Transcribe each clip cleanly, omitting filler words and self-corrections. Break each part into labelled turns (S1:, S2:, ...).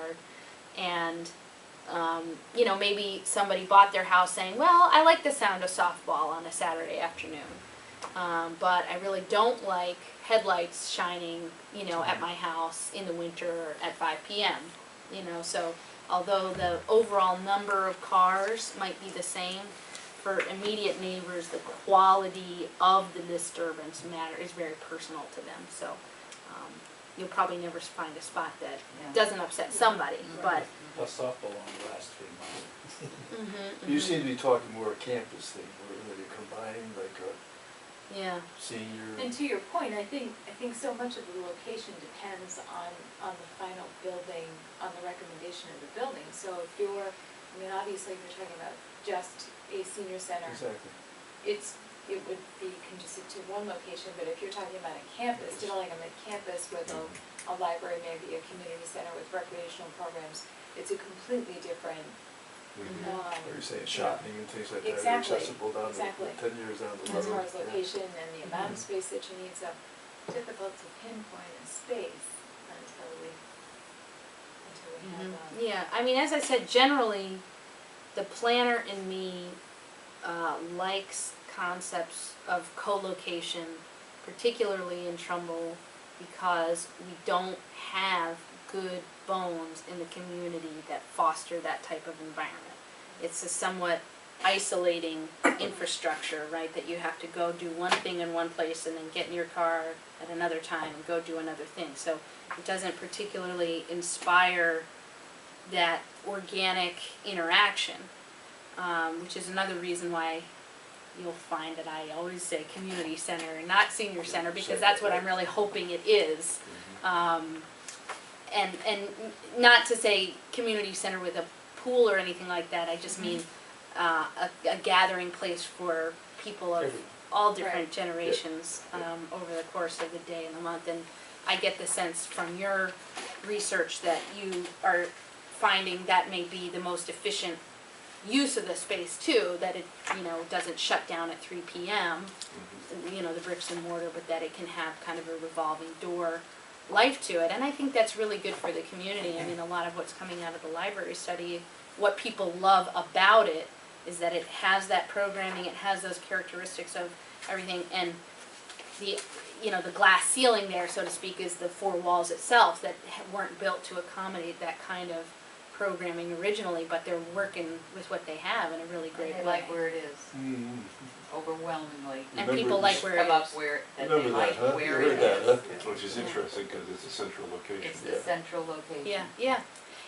S1: backyard, and you know, maybe somebody bought their house saying, well, I like the sound of softball on a Saturday afternoon, but I really don't like headlights shining, you know, at my house in the winter at 5 p.m., you know, so although the overall number of cars might be the same, for immediate neighbors, the quality of the disturbance is very personal to them, so you'll probably never find a spot that doesn't upset somebody, but...
S2: A softball only lasts 3 months.
S3: You seem to be talking more a campus thing, where you're combining like a senior...
S4: And to your point, I think so much of the location depends on the final building, on the recommendation of the building. So if you're, I mean, obviously if you're talking about just a senior center,
S3: Exactly.
S4: it would be conducive to one location, but if you're talking about a campus, developing a campus with a library, maybe a community center with recreational programs, it's a completely different...
S3: Or you're saying shopping and things like that,
S4: Exactly.
S3: accessible down to 10 years down the road.
S4: As far as location and the amount of space that you need, so difficult to pinpoint a space until we have...
S1: Yeah, I mean, as I said, generally, the planner in me likes concepts of co-location, particularly in Trumbull, because we don't have good bones in the community that foster that type of environment. It's a somewhat isolating infrastructure, right, that you have to go do one thing in one place and then get in your car at another time and go do another thing. So it doesn't particularly inspire that organic interaction, which is another reason why you'll find that I always say community center and not senior center, because that's what I'm really hoping it is. And not to say community center with a pool or anything like that, I just mean a gathering place for people of all different generations over the course of the day and the month. And I get the sense from your research that you are finding that may be the most efficient use of the space too, that it, you know, doesn't shut down at 3 p.m., you know, the bricks and mortar, but that it can have kind of a revolving door life to it. And I think that's really good for the community. I mean, a lot of what's coming out of the library study, what people love about it is that it has that programming, it has those characteristics of everything, and the, you know, the glass ceiling there, so to speak, is the four walls itself that weren't built to accommodate that kind of programming originally, but they're working with what they have in a really great way.
S5: They like where it is. Overwhelmingly.
S1: And people like where it is.
S5: They like where it is.
S6: Which is interesting because it's a central location.
S5: It's the central location.
S1: Yeah, yeah.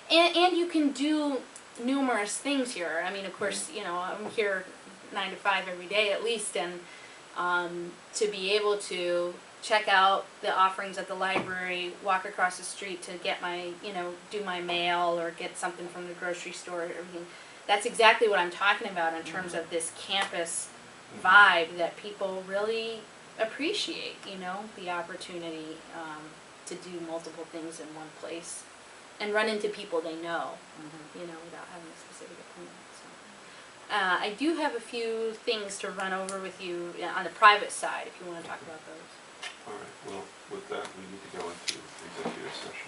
S1: And you can do numerous things here. I mean, of course, you know, I'm here 9 to 5 every day at least, and to be able to check out the offerings at the library, walk across the street to get my, you know, do my mail or get something from the grocery store, everything. That's exactly what I'm talking about in terms of this campus vibe that people really appreciate, you know, the opportunity to do multiple things in one place and run into people they know, you know, without having a specific appointment. So, I do have a few things to run over with you on the private side if you want to talk about those.
S6: All right, well, with that, we need to go into executive session.